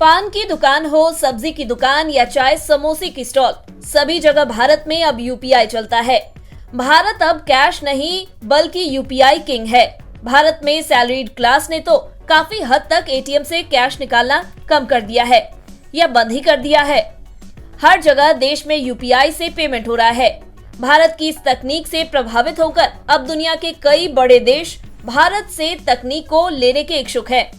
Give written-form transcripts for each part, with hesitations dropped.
पान की दुकान हो, सब्जी की दुकान या चाय समोसे की स्टॉल, सभी जगह भारत में अब यूपीआई चलता है। भारत अब कैश नहीं बल्कि यूपीआई किंग है। भारत में सैलरीड क्लास ने तो काफी हद तक एटीएम से कैश निकालना कम कर दिया है या बंद ही कर दिया है। हर जगह देश में यूपीआई से पेमेंट हो रहा है। भारत की इस तकनीक से प्रभावित होकर अब दुनिया के कई बड़े देश भारत से तकनीक को लेने के इच्छुक हैं।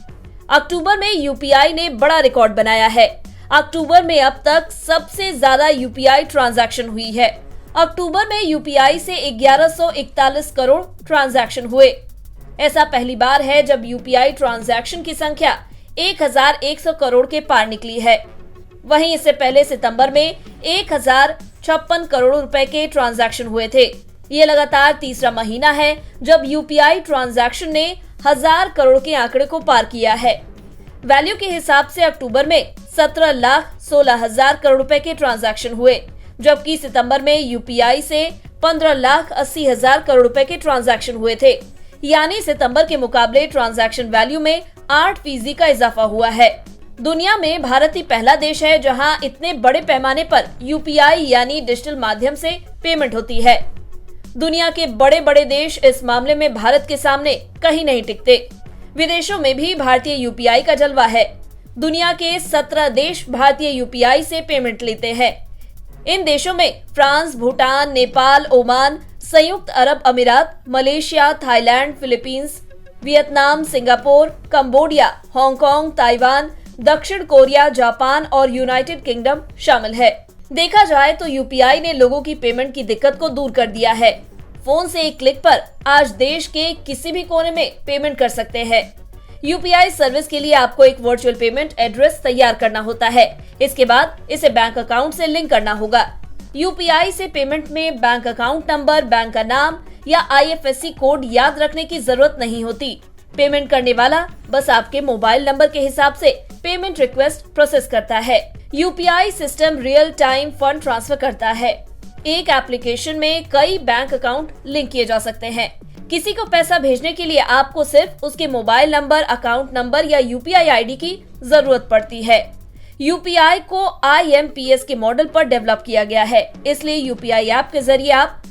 अक्टूबर में यूपीआई ने बड़ा रिकॉर्ड बनाया है। अक्टूबर में अब तक सबसे ज्यादा यूपीआई ट्रांजैक्शन हुई है। अक्टूबर में यूपीआई से 1141 करोड़ ट्रांजैक्शन हुए। ऐसा पहली बार है जब यूपीआई ट्रांजैक्शन की संख्या 1100 करोड़ के पार निकली है। वहीं इससे पहले सितंबर में 1056 करोड़ रुपए के ट्रांजैक्शन हुए थे। ये लगातार तीसरा महीना है जब यूपीआई ट्रांजैक्शन ने 1000 करोड़ के आंकड़े को पार किया है। वैल्यू के हिसाब से अक्टूबर में 17,16,000 करोड़ रुपए के ट्रांजैक्शन हुए, जबकि सितंबर में यूपीआई से 15,80,000 करोड़ रुपए के ट्रांजैक्शन हुए थे। यानी सितंबर के मुकाबले ट्रांजैक्शन वैल्यू में 8% का इजाफा हुआ है। दुनिया में भारत ही पहला देश है जहां इतने बड़े पैमाने पर यूपीआई यानी डिजिटल माध्यम से पेमेंट होती है। दुनिया के बड़े बड़े देश इस मामले में भारत के सामने कहीं नहीं टिकते। विदेशों में भी भारतीय यूपीआई का जलवा है। दुनिया के 17 देश भारतीय यूपीआई से पेमेंट लेते हैं। इन देशों में फ्रांस, भूटान, नेपाल, ओमान, संयुक्त अरब अमीरात, Malaysia, Thailand, Philippines, Vietnam, Singapore, Cambodia, Hong Kong, Taiwan, दक्षिण कोरिया, जापान और यूनाइटेड किंगडम शामिल है। देखा जाए तो यूपीआई ने लोगों की पेमेंट की दिक्कत को दूर कर दिया है। फोन से एक क्लिक पर आज देश के किसी भी कोने में पेमेंट कर सकते हैं। यूपीआई सर्विस के लिए आपको एक वर्चुअल पेमेंट एड्रेस तैयार करना होता है। इसके बाद इसे बैंक अकाउंट से लिंक करना होगा। यूपीआई से पेमेंट में बैंक अकाउंट नंबर, बैंक का नाम या आईएफएससी कोड याद रखने की जरूरत नहीं होती। पेमेंट करने वाला बस आपके मोबाइल नंबर के हिसाब से पेमेंट रिक्वेस्ट प्रोसेस करता है। UPI system real time fund transfer करता है। एक एप्लीकेशन में कई बैंक अकाउंट लिंक किए जा सकते हैं। किसी को पैसा भेजने के लिए आपको सिर्फ उसके मोबाइल नंबर, अकाउंट नंबर या यूपीआई आईडी की जरूरत पड़ती है। यूपीआई को आईएमपीएस के मॉडल पर डेवलप किया गया है, इसलिए यूपीआई ऐप के जरिए आप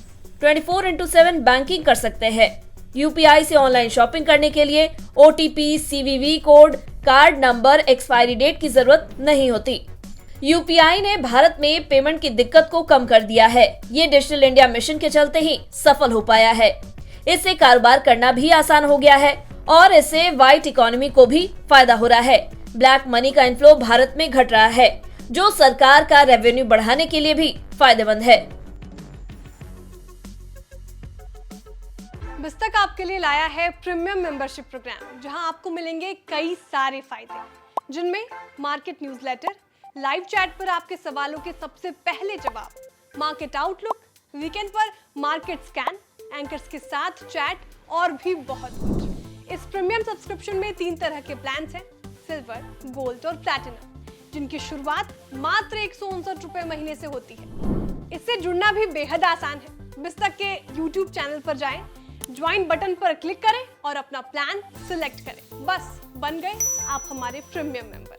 24/7 बैंकिंग कर सकते हैं। यूपीआई से ऑनलाइन शॉपिंग करने के लिए OTP, CVV code, card number, expiry date की जरूरत नहीं होती। यूपीआई ने भारत में पेमेंट की दिक्कत को कम कर दिया है। ये डिजिटल इंडिया मिशन के चलते ही सफल हो पाया है। इससे कारोबार करना भी आसान हो गया है और इससे व्हाइट इकोनॉमी को भी फायदा हो रहा है। ब्लैक मनी का इनफ्लो भारत में घट रहा है, जो सरकार का रेवेन्यू बढ़ाने के लिए भी फायदेमंद है। बिस्तक आपके लिए लाया है प्रीमियम मेंबरशिप प्रोग्राम, जहां आपको मिलेंगे कई सारे फायदे, जिनमें मार्केट न्यूज़लेटर, लाइव चैट पर आपके सवालों के सबसे पहले जवाब, मार्केट आउटलुक, वीकेंड पर मार्केट स्कैन, एंकर्स के साथ चैट और भी बहुत कुछ। इस प्रीमियम सब्सक्रिप्शन में 3 तरह के प्लान्स हैं, सिल्वर, गोल्ड और प्लैटिनम, जिनकी शुरुआत मात्र 159 रुपए महीने से होती है। इससे जुड़ना भी बेहद आसान है। बिस्तक के YouTube चैनल पर जाएं, ज्वाइन बटन पर क्लिक करें और अपना प्लान सिलेक्ट करें। बस बन गए आप हमारे प्रीमियम मेंबर।